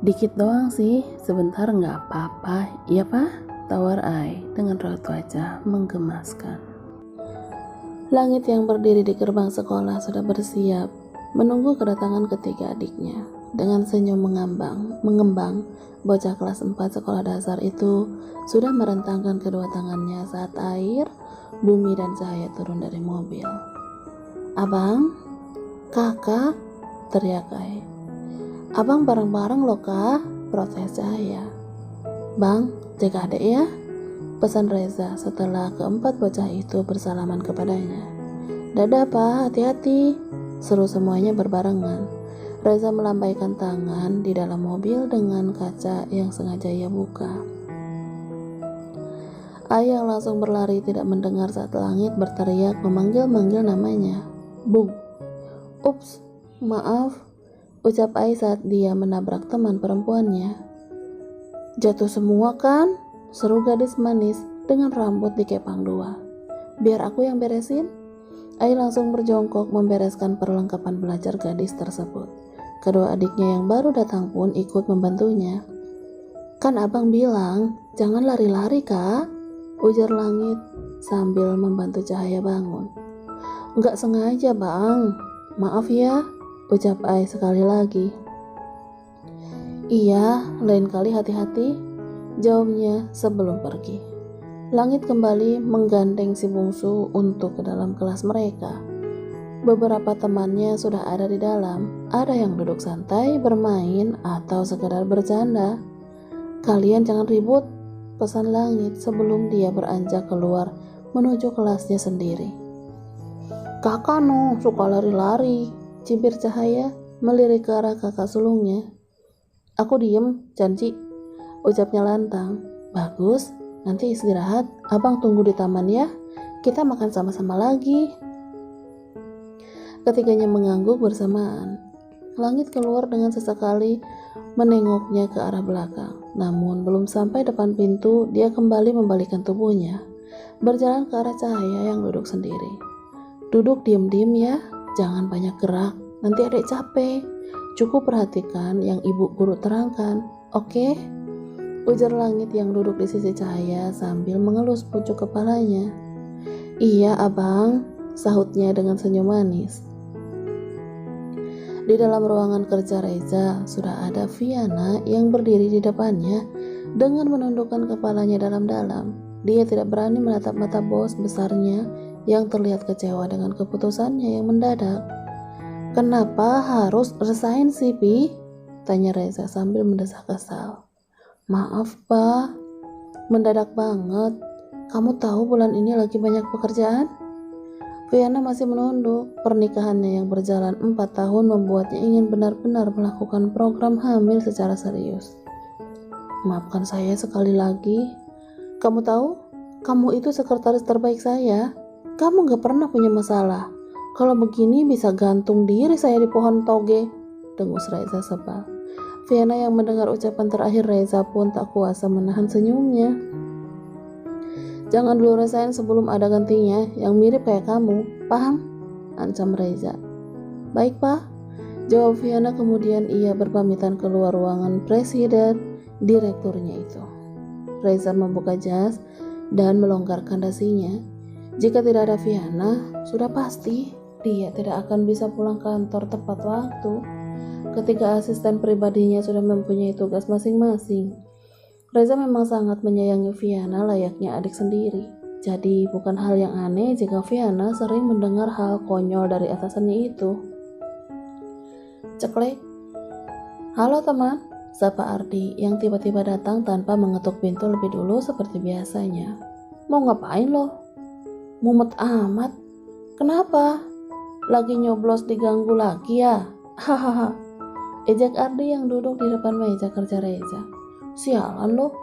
Dikit doang sih, sebentar nggak apa-apa, iya Pak? Tawar Ai dengan raut wajah menggemaskan. Langit yang berdiri di gerbang sekolah sudah bersiap, menunggu kedatangan ketiga adiknya. Dengan senyum mengembang, bocah kelas 4 sekolah dasar itu sudah merentangkan kedua tangannya saat air, bumi dan cahaya turun dari mobil. "Abang, kakak," teriak Ai. "Abang bareng-bareng loh kak," protes Cahaya. "Bang, jaga adek ya," pesan Reza setelah keempat bocah itu bersalaman kepadanya. "Dadah pak, hati-hati," seru semuanya berbarengan. Reza melambaikan tangan di dalam mobil dengan kaca yang sengaja ia buka. Ayah langsung berlari tidak mendengar saat langit berteriak memanggil-manggil namanya. "Bung, ups, maaf," ucap Ai saat dia menabrak teman perempuannya. "Jatuh semua kan?" seru gadis manis dengan rambut dikepang dua. "Biar aku yang beresin." Ai langsung berjongkok membereskan perlengkapan belajar gadis tersebut. Kedua adiknya yang baru datang pun ikut membantunya. "Kan abang bilang jangan lari-lari kak," ujar Langit sambil membantu Cahaya bangun. "Nggak sengaja bang, maaf ya," ucap Ai sekali lagi. "Iya, lain kali hati-hati," jawabnya sebelum pergi. Langit kembali menggandeng si bungsu untuk ke dalam kelas mereka. Beberapa temannya sudah ada di dalam, ada yang duduk santai, bermain, atau sekedar bercanda. "Kalian jangan ribut," pesan Langit sebelum dia beranjak keluar menuju kelasnya sendiri. "Kakak no, suka lari-lari," cibir Cahaya melirik ke arah kakak sulungnya. "Aku diem, janji," ucapnya lantang. "Bagus, nanti istirahat, abang tunggu di taman ya, kita makan sama-sama lagi." Ketiganya mengangguk bersamaan. Langit keluar dengan sesekali menengoknya ke arah belakang. Namun belum sampai depan pintu, dia kembali membalikkan tubuhnya, berjalan ke arah Cahaya yang duduk sendiri. "Duduk diem-diem ya, jangan banyak gerak, nanti adek capek. Cukup perhatikan yang ibu guru terangkan, oke?" ujar Langit yang duduk di sisi Cahaya sambil mengelus pucuk kepalanya. "Iya abang," sahutnya dengan senyum manis. Di dalam ruangan kerja Reza sudah ada Viana yang berdiri di depannya dengan menundukkan kepalanya dalam-dalam. Dia tidak berani menatap mata bos besarnya yang terlihat kecewa dengan keputusannya yang mendadak. "Kenapa harus resign sih, Pi?" tanya Reza sambil mendesak kesal. "Maaf, Pak. Mendadak banget. Kamu tahu bulan ini lagi banyak pekerjaan?" Viana masih menunduk. Pernikahannya yang berjalan 4 tahun membuatnya ingin benar-benar melakukan program hamil secara serius. "Maafkan saya sekali lagi. Kamu tahu, kamu itu sekretaris terbaik saya. Kamu gak pernah punya masalah. Kalau begini bisa gantung diri saya di pohon toge," dengus Reza sebal. Viana yang mendengar ucapan terakhir Reza pun tak kuasa menahan senyumnya. "Jangan dulu resign sebelum ada gantinya yang mirip kayak kamu, paham?" ancam Reza. "Baik pak," jawab Viana, kemudian ia berpamitan keluar ruangan presiden direkturnya itu. Reza membuka jas dan melonggarkan dasinya. Jika tidak ada Viana, sudah pasti dia tidak akan bisa pulang kantor tepat waktu. Ketika asisten pribadinya sudah mempunyai tugas masing-masing, Reza memang sangat menyayangi Viana layaknya adik sendiri. Jadi bukan hal yang aneh jika Viana sering mendengar hal konyol dari atasannya itu. Ceklek. "Halo teman," sapa Ardi yang tiba-tiba datang tanpa mengetuk pintu lebih dulu seperti biasanya. "Mau ngapain lo? Mumet amat. Kenapa? Lagi nyoblos diganggu lagi ya?" Hahaha. Ejek Ardi yang duduk di depan meja kerja Reza. "Sialan lo."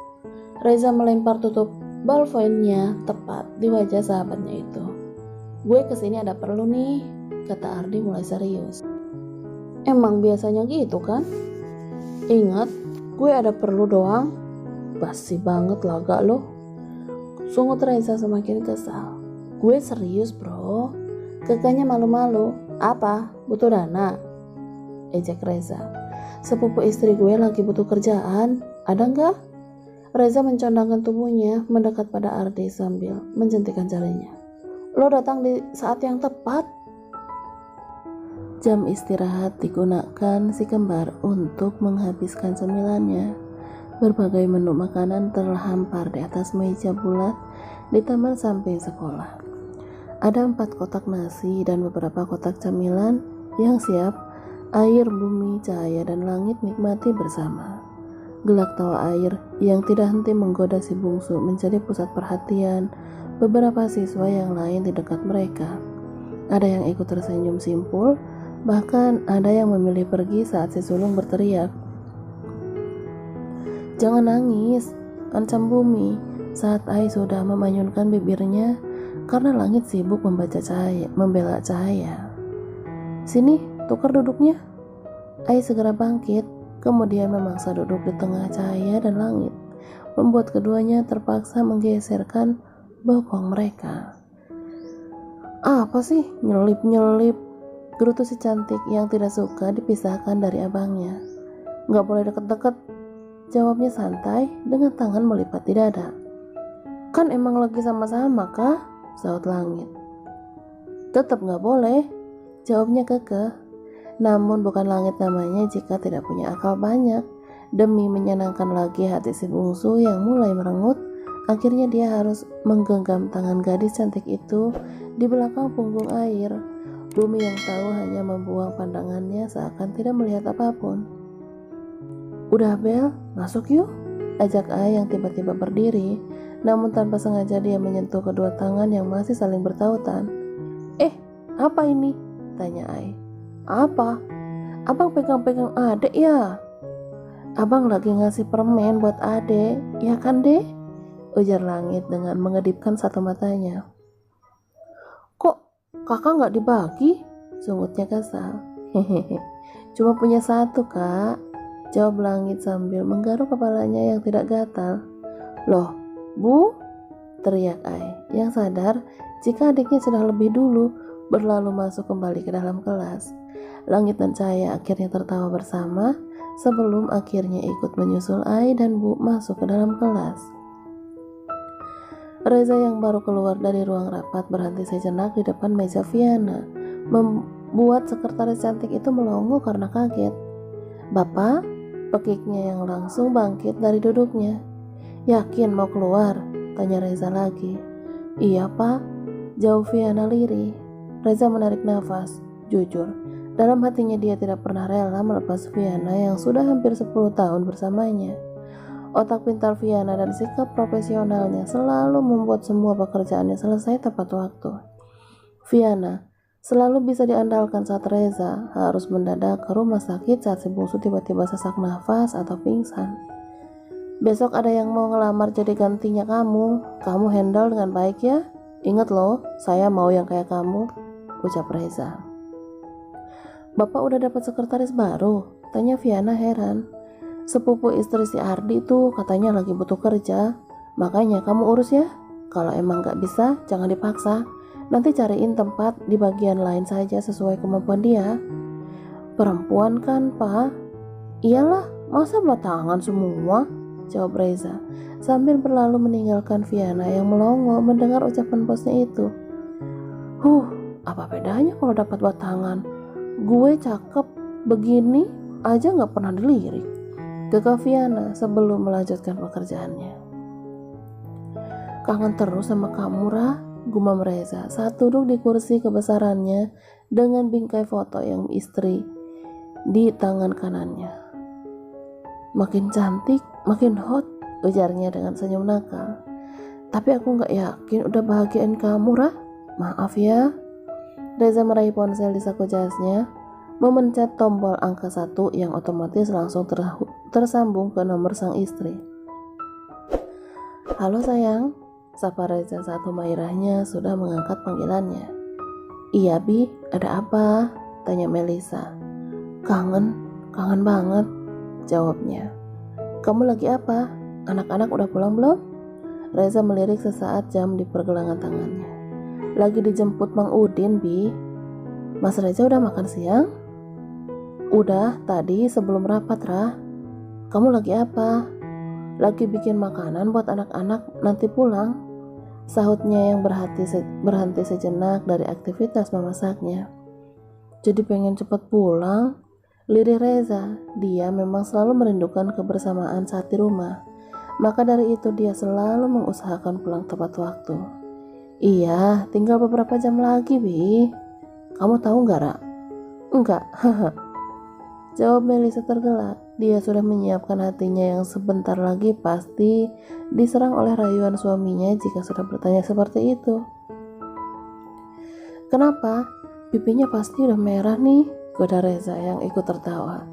Reza melempar tutup ballpoint-nya tepat di wajah sahabatnya itu. "Gue kesini ada perlu nih," kata Ardi mulai serius. "Emang biasanya gitu kan? Ingat, gue ada perlu doang." "Basi banget laga lo," sungut Reza semakin kesal. "Gue serius bro." Kakaknya malu-malu. "Apa? Butuh dana?" ejek Reza. Sepupu istri gue lagi butuh kerjaan, ada nggak? Reza mencondangkan tubuhnya mendekat pada Ardi sambil menjentikan jarinya. Lo datang di saat yang tepat. Jam istirahat digunakan si kembar untuk menghabiskan cemilannya. Berbagai menu makanan terhampar di atas meja bulat di taman samping sekolah. Ada 4 kotak nasi dan beberapa kotak camilan yang siap air, bumi, cahaya, dan langit nikmati bersama. Gelak tawa air yang tidak henti menggoda si bungsu menjadi pusat perhatian beberapa siswa yang lain di dekat mereka. Ada yang ikut tersenyum simpul, bahkan ada yang memilih pergi saat si sulung berteriak, "Jangan nangis, ancam bumi," saat Ai sudah memanyunkan bibirnya karena langit sibuk membela cahaya. "Sini, tukar duduknya." Ai segera bangkit, kemudian memaksa duduk di tengah cahaya dan langit, membuat keduanya terpaksa menggeserkan bokong mereka. "Apa sih nyelip-nyelip?" gerutu si cantik yang tidak suka dipisahkan dari abangnya. "Nggak boleh deket-deket," jawabnya santai dengan tangan melipat di dada. "Kan emang lagi sama-sama kah?" saut langit. "Tetap nggak boleh," jawabnya kekeh. Namun bukan langit namanya jika tidak punya akal banyak. Demi menyenangkan lagi hati si bungsu yang mulai merengut, akhirnya dia harus menggenggam tangan gadis cantik itu di belakang punggung air. Bumi yang tahu hanya membuang pandangannya seakan tidak melihat apapun. "Udah Bel, masuk yuk," ajak Ai yang tiba-tiba berdiri, namun tanpa sengaja dia menyentuh kedua tangan yang masih saling bertautan. Apa ini?" tanya Ai. "Apa? Abang pegang-pegang adek ya?" "Abang lagi ngasih permen buat adek, ya kan deh?" ujar langit dengan mengedipkan satu matanya. "Kok kakak nggak dibagi?" sungutnya kesal. "Hehehe, cuma punya satu kak," jawab langit sambil menggaruk kepalanya yang tidak gatal. "Loh, Bu?" teriak Ai yang sadar jika adiknya sudah lebih dulu berlalu masuk kembali ke dalam kelas. Langit dan cahaya akhirnya tertawa bersama sebelum akhirnya ikut menyusul Ai dan Bu masuk ke dalam kelas. Reza yang baru keluar dari ruang rapat berhenti sejenak di depan meja Viana, membuat sekretaris cantik itu melongo karena kaget. "Bapak?" pekiknya yang langsung bangkit dari duduknya. "Yakin mau keluar?" tanya Reza lagi. "Iya Pak," jawab Viana lirih. Reza menarik nafas. Jujur, dalam hatinya dia tidak pernah rela melepas Viana yang sudah hampir 10 tahun bersamanya. Otak pintar Viana dan sikap profesionalnya selalu membuat semua pekerjaannya selesai tepat waktu. Viana selalu bisa diandalkan saat Reza harus mendadak ke rumah sakit saat si bungsu tiba-tiba sesak nafas atau pingsan. "Besok ada yang mau ngelamar jadi gantinya kamu handle dengan baik ya. Ingat loh, saya mau yang kayak kamu," ucap Reza. "Bapak udah dapat sekretaris baru?" tanya Viana heran. "Sepupu istri si Ardi tuh katanya lagi butuh kerja, makanya kamu urus ya. Kalau emang gak bisa, jangan dipaksa. Nanti cariin tempat di bagian lain saja sesuai kemampuan dia." "Perempuan kan, Pak?" "Iyalah, masa batangan semua?" jawab Reza sambil berlalu meninggalkan Viana yang melongo mendengar ucapan bosnya itu. Apa bedanya kalau dapat batangan? Gue cakep begini aja gak pernah dilirik," kekeh Viana sebelum melanjutkan pekerjaannya. "Kangen terus sama kamu, Ra," gumam Reza saat duduk di kursi kebesarannya dengan bingkai foto yang istri di tangan kanannya. "Makin cantik, makin hot," ujarnya dengan senyum nakal. "Tapi aku gak yakin udah bahagiain kamu, Ra. Maaf ya." Reza meraih ponsel di saku jasnya, memencet tombol angka 1 yang otomatis langsung tersambung ke nomor sang istri. "Halo sayang," sapa Reza saat Humairahnya sudah mengangkat panggilannya. "Iya Bi, ada apa?" tanya Melisa. Kangen banget," jawabnya. "Kamu lagi apa? Anak-anak udah pulang belum?" Reza melirik sesaat jam di pergelangan tangannya. "Lagi dijemput Mang Udin, Bi." "Mas Reza udah makan siang?" Udah tadi sebelum rapat, Rah. Kamu lagi apa? Lagi bikin makanan buat anak-anak nanti pulang. Sahutnya yang berhenti sejenak dari aktivitas memasaknya. Jadi pengen cepat pulang? Lirih Reza. Dia memang selalu merindukan kebersamaan saat di rumah. Maka dari itu dia selalu mengusahakan pulang tepat waktu. Iya, tinggal beberapa jam lagi, Bi. Kamu tahu nggak, Ra? Enggak, haha. Jawab Melisa tergelak. Dia sudah menyiapkan hatinya yang sebentar lagi pasti diserang oleh rayuan suaminya jika sudah bertanya seperti itu. Kenapa? Pipinya pasti udah merah nih, goda Reza yang ikut tertawa.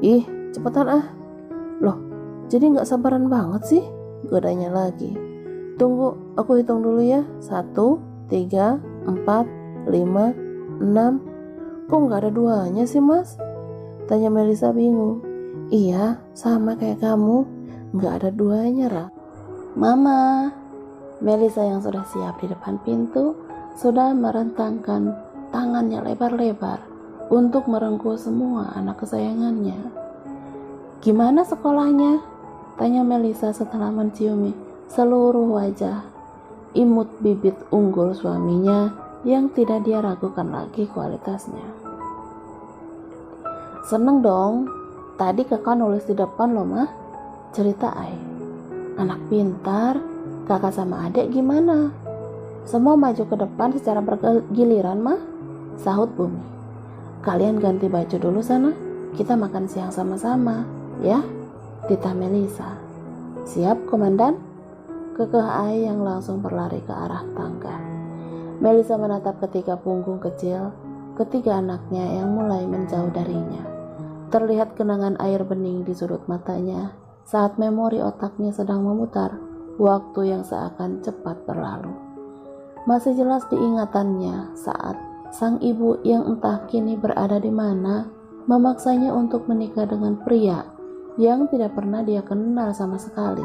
Ih, cepetan ah. Loh, jadi gak sabaran banget sih? Godanya lagi. Tunggu, aku hitung dulu ya. 1, 3, 4, 5, 6. Kok gak ada duanya sih, Mas? Tanya Melisa bingung. Iya, sama kayak kamu. Gak ada duanya, Ra. Mama. Melisa yang sudah siap di depan pintu sudah merentangkan tangannya lebar-lebar untuk merengkuh semua anak kesayangannya. Gimana sekolahnya? Tanya Melisa setelah menciumi seluruh wajah imut bibit unggul suaminya yang tidak dia ragukan lagi kualitasnya. Seneng dong, tadi kakak nulis di depan loh mah, cerita Ai. Anak pintar, kakak sama adik gimana? Semua maju ke depan secara bergiliran mah, sahut Bumi. Kalian ganti baju dulu sana, kita makan siang sama-sama, ya? Tita Melisa. Siap komandan? Kekeh Ai yang langsung berlari ke arah tangga. Melisa menatap ketiga punggung kecil, ketiga anaknya yang mulai menjauh darinya. Terlihat genangan air bening di sudut matanya saat memori otaknya sedang memutar waktu yang seakan cepat berlalu. Masih jelas diingatannya saat sang ibu yang entah kini berada di mana memaksanya untuk menikah dengan pria yang tidak pernah dia kenal sama sekali.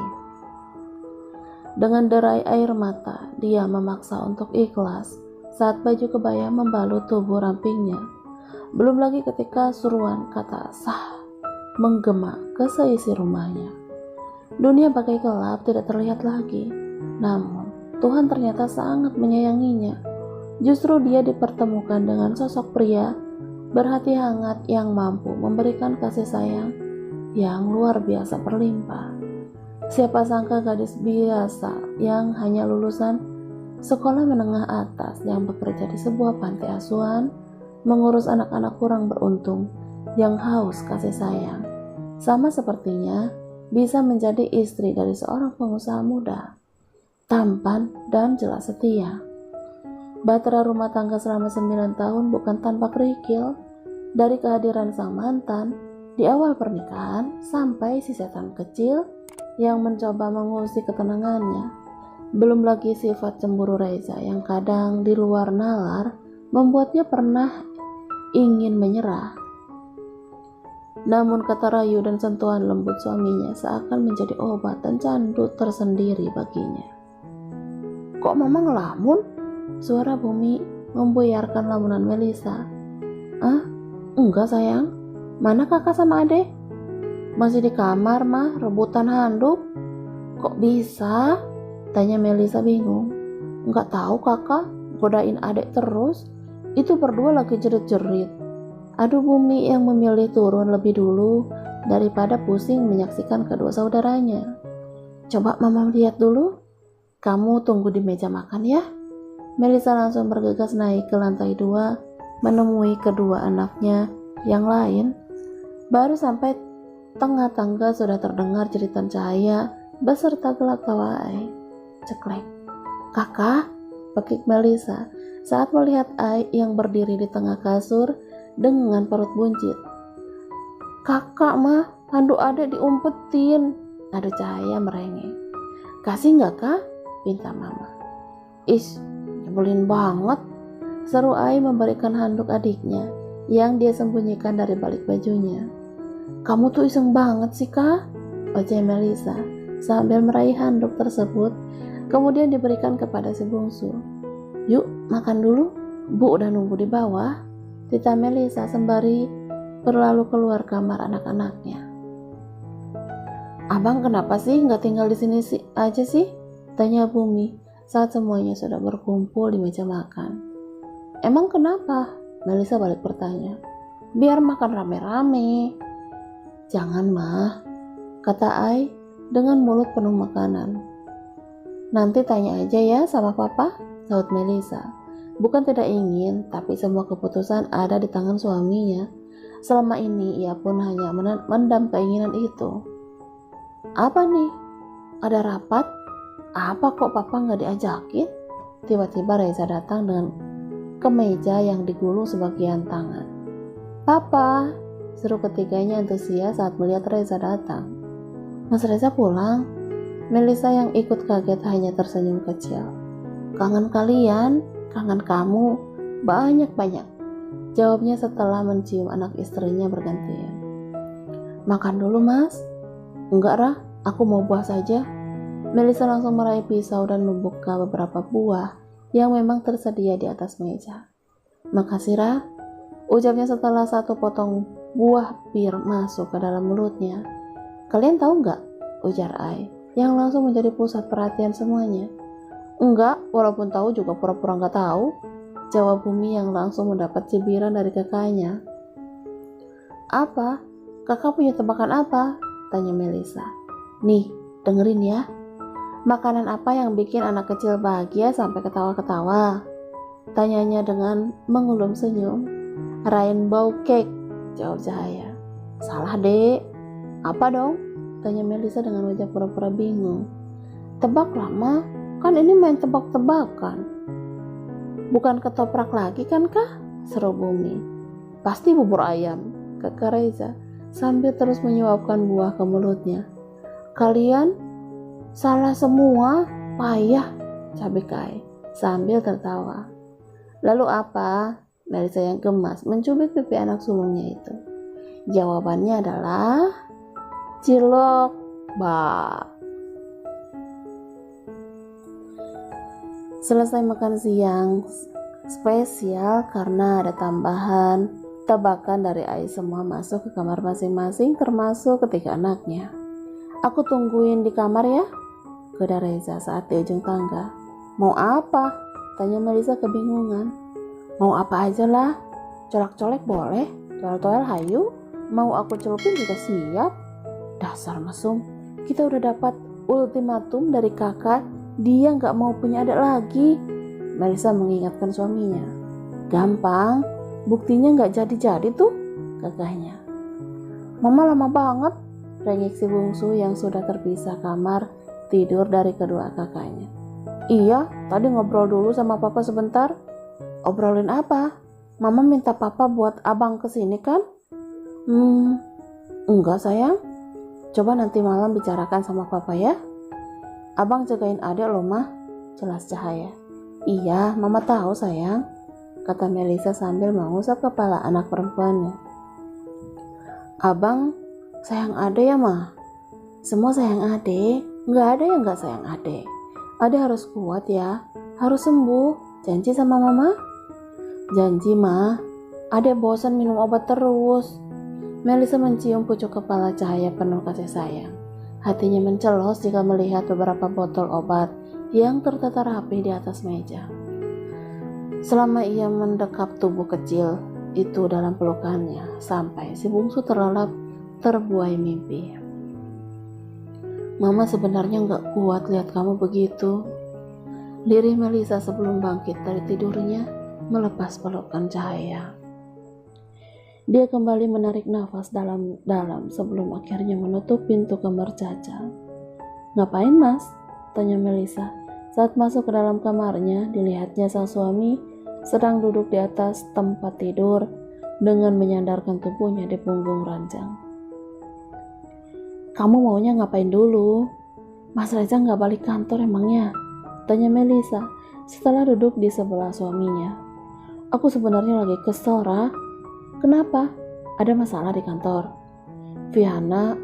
Dengan derai air mata, dia memaksa untuk ikhlas saat baju kebaya membalut tubuh rampingnya. Belum lagi ketika suruhan kata sah menggema ke seisi rumahnya. Dunia bagai gelap tidak terlihat lagi. Namun Tuhan ternyata sangat menyayanginya. Justru dia dipertemukan dengan sosok pria berhati hangat yang mampu memberikan kasih sayang yang luar biasa berlimpah. Siapa sangka gadis biasa yang hanya lulusan sekolah menengah atas yang bekerja di sebuah panti asuhan mengurus anak-anak kurang beruntung yang haus kasih sayang, sama sepertinya bisa menjadi istri dari seorang pengusaha muda, tampan dan jelas setia. Bahtera rumah tangga selama 9 tahun bukan tanpa kerikil, dari kehadiran sang mantan di awal pernikahan sampai si setan kecil yang mencoba mengusik ketenangannya. Belum lagi sifat cemburu Reza yang kadang di luar nalar membuatnya pernah ingin menyerah. Namun kata rayu dan sentuhan lembut suaminya seakan menjadi obat dan candu tersendiri baginya. Kok mama ngelamun? Suara Bumi membuyarkan lamunan Melisa. Ah, enggak sayang. Mana kakak sama adek? Masih di kamar mah, rebutan handuk. Kok bisa? Tanya Melisa bingung. Enggak tahu kakak, godain adek terus. Itu berdua lagi jerit-jerit. Aduh, Bumi yang memilih turun lebih dulu daripada pusing menyaksikan kedua saudaranya. Coba mama lihat dulu. Kamu tunggu di meja makan ya. Melisa langsung bergegas naik ke lantai 2 menemui kedua anaknya yang lain. Baru sampai tengah tangga sudah terdengar jeritan cahaya beserta gelak tawa Ai. Ceklek. Kakak, pekik Melisa saat melihat Ai yang berdiri di tengah kasur dengan perut buncit. Kakak mah, handuk adek diumpetin. Ada cahaya merengek. Kasih nggak kak? Pinta mama. Is, nyebelin banget. Seru Ai memberikan handuk adiknya yang dia sembunyikan dari balik bajunya. Kamu tuh iseng banget sih kak? Ojek Melisa sambil meraih handuk tersebut kemudian diberikan kepada si bungsu. Yuk makan dulu, Bu udah nunggu di bawah. Tita Melisa sembari berlalu keluar kamar anak-anaknya. "Abang kenapa sih nggak tinggal di sini aja sih?" tanya Bumi saat semuanya sudah berkumpul di meja makan. "Emang kenapa?" Melisa balik bertanya. "Biar makan rame-rame." "Jangan mah," kata Ai dengan mulut penuh makanan. "Nanti tanya aja ya sama papa," sahut Melisa. Bukan tidak ingin, tapi semua keputusan ada di tangan suaminya. Selama ini ia pun hanya mendam keinginan itu. "Apa nih? Ada rapat? Apa kok papa nggak diajakin?" Tiba-tiba Reza datang dengan kemeja yang digulung sebagian tangan. "Papa!" seru ketiganya antusias saat melihat Reza datang. "Mas Reza pulang?" Melisa yang ikut kaget hanya tersenyum kecil. "Kangen kalian, kangen kamu, banyak-banyak," jawabnya setelah mencium anak istrinya bergantian. "Makan dulu mas." "Enggak Rah, aku mau buah saja." Melisa langsung meraih pisau dan membuka beberapa buah yang memang tersedia di atas meja. "Makasih Rah," ucapnya setelah satu potong buah pir masuk ke dalam mulutnya. "Kalian tahu nggak?" ujar Ai, yang langsung menjadi pusat perhatian semuanya. "Enggak, walaupun tahu juga pura-pura nggak tahu," jawab Bumi yang langsung mendapat cibiran dari kakaknya. "Apa? Kakak punya tebakan apa?" tanya Melisa. "Nih, dengerin ya. Makanan apa yang bikin anak kecil bahagia sampai ketawa-ketawa?" tanyanya dengan mengelum senyum. "Rainbow cake," jawab Cahaya. "Salah dek." "Apa dong?" tanya Melisa dengan wajah pura-pura bingung. "Tebak lama, kan ini main tebak-tebakan." "Bukan ketoprak lagi kan kah?" seru Bumi. "Pasti bubur ayam," kata Reza sambil terus menyuapkan buah ke mulutnya. "Kalian salah semua, payah," cabai Kai sambil tertawa. "Lalu apa?" Melisa yang gemas mencubit pipi anak sulungnya itu. Jawabannya adalah cilok bak. Selesai makan siang spesial karena ada tambahan tebakan dari Ai, semua masuk ke kamar masing-masing termasuk ketiga anaknya. "Aku tungguin di kamar ya," kata Reza saat di ujung tangga. "Mau apa?" tanya Melisa kebingungan. "Mau apa aja lah. Colak-colek boleh, toel-toel hayu, mau aku celupin juga siap." "Dasar mesum, kita udah dapat ultimatum dari kakak, dia gak mau punya adik lagi," Melisa mengingatkan suaminya. "Gampang, buktinya gak jadi-jadi tuh," kakaknya. "Mama lama banget," rengek si bungsu yang sudah terpisah kamar tidur dari kedua kakaknya. "Iya, tadi ngobrol dulu sama papa sebentar." "Obrolin apa? Mama minta papa buat abang kesini kan?" Enggak sayang. Coba nanti malam bicarakan sama papa ya. Abang jagain adek loh mah," jelas Cahaya. "Iya, mama tahu sayang," kata Melisa sambil mengusap kepala anak perempuannya. "Abang sayang adek ya mah?" "Semua sayang adek, nggak ada yang nggak sayang adek. Adek harus kuat ya, harus sembuh. Janji sama mama?" "Janji mah, adek bosan minum obat terus." Melisa mencium pucuk kepala Cahaya penuh kasih sayang. Hatinya mencelos jika melihat beberapa botol obat yang tertata rapi di atas meja. Selama ia mendekap tubuh kecil itu dalam pelukannya, sampai si bungsu terlelap terbuai mimpi. "Mama sebenarnya nggak kuat lihat kamu begitu," lirih Melisa sebelum bangkit dari tidurnya melepas pelukan Cahaya. Dia kembali menarik nafas dalam-dalam sebelum akhirnya menutup pintu kamar Caca. "Ngapain mas?" tanya Melisa saat masuk ke dalam kamarnya. Dilihatnya sang suami sedang duduk di atas tempat tidur dengan menyandarkan tubuhnya di punggung ranjang. "Kamu maunya ngapain dulu? Mas Reza nggak balik kantor emangnya?" tanya Melisa setelah duduk di sebelah suaminya. "Aku sebenarnya lagi kesel, Ra." "Kenapa? Ada masalah di kantor?" "Viana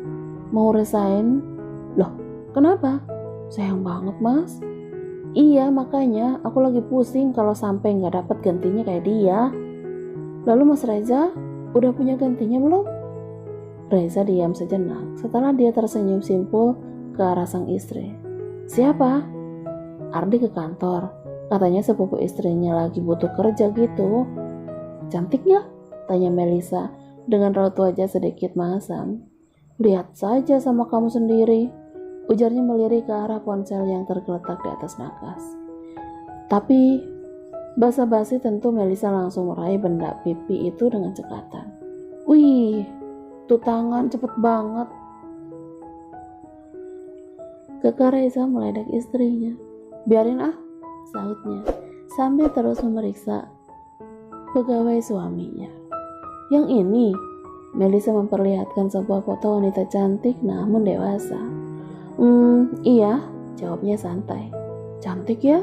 mau resign." "Loh, kenapa?" "Sayang banget mas." "Iya, makanya aku lagi pusing kalau sampai nggak dapat gantinya kayak dia." "Lalu Mas Reza?" Udah punya gantinya belum? Reza diam sejenak setelah dia tersenyum simpul ke arah sang istri. Siapa? Ardi ke kantor. Katanya sepupu istrinya lagi butuh kerja gitu. Cantik nggak? Tanya Melisa dengan raut wajah sedikit masam. Lihat saja sama kamu sendiri, ujarnya melirik ke arah ponsel yang tergeletak di atas nakas. Tapi basa-basi tentu Melisa langsung meraih benda pipi itu dengan cekatan. Wih, tuh tangan cepet banget. Kakak Reza meledek istrinya. Biarin ah, sahutnya sambil terus memeriksa pegawai suaminya. Yang ini, Melisa memperlihatkan sebuah foto wanita cantik namun dewasa. Iya, jawabnya santai. Cantik ya?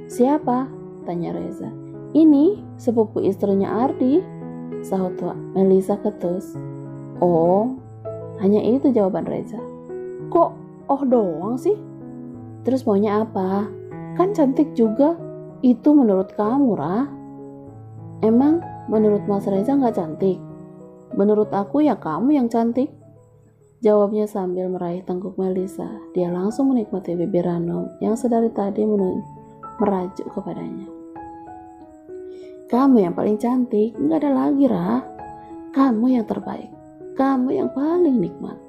Siapa? Tanya Reza. Ini sepupu istrinya Ardi, sahut Melisa ketus. Oh, hanya itu jawaban Reza. Kok oh doang sih? Terus maunya apa? Kan cantik juga. Itu menurut kamu, Ra. Emang menurut Mas Reza gak cantik? Menurut aku ya kamu yang cantik, jawabnya sambil meraih tengkuk Melisa. Dia langsung menikmati bibir Ranum yang sedari tadi merajuk kepadanya. Kamu yang paling cantik, gak ada lagi, Ra. Kamu yang terbaik. Kamu yang paling nikmat,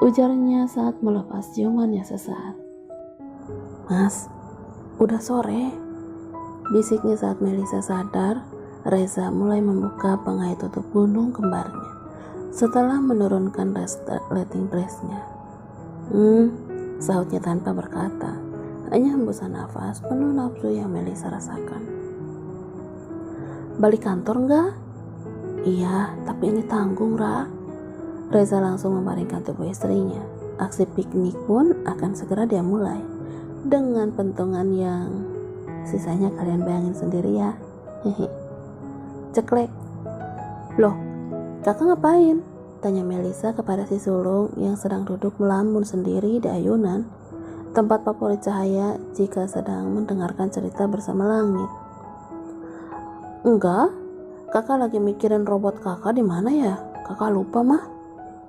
ujarnya saat melepas ciumannya sesaat. Mas, udah sore, bisiknya saat Melisa sadar. Reza mulai membuka penghait tutup gunung kembarnya setelah menurunkan resleting dressnya. Sahutnya tanpa berkata, hanya hembusan nafas penuh nafsu yang Melisa rasakan. Balik kantor enggak? Iya, tapi ini tanggung, Ra. Reza langsung memalingkan tubuh istrinya. Aksi piknik pun akan segera dia mulai dengan pentungan yang sisanya kalian bayangin sendiri ya. Hehe. Ceklek. Loh, kakak ngapain? Tanya Melisa kepada si sulung yang sedang duduk melamun sendiri di ayunan, tempat favorit Cahaya jika sedang mendengarkan cerita bersama langit. Enggak, kakak lagi mikirin robot kakak di mana ya? Kakak lupa mah,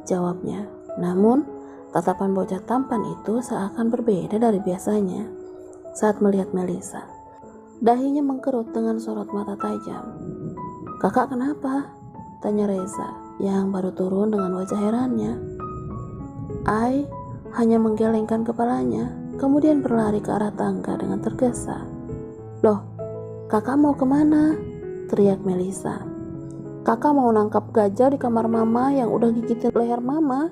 jawabnya. Namun tatapan bocah tampan itu seakan berbeda dari biasanya saat melihat Melisa. Dahinya mengkerut dengan sorot mata tajam. Kakak kenapa? Tanya Reza yang baru turun dengan wajah herannya. Ai hanya menggelengkan kepalanya, kemudian berlari ke arah tangga dengan tergesa. Loh, kakak mau kemana? Teriak Melisa. Kakak mau nangkap gajah di kamar mama yang udah gigitin leher mama.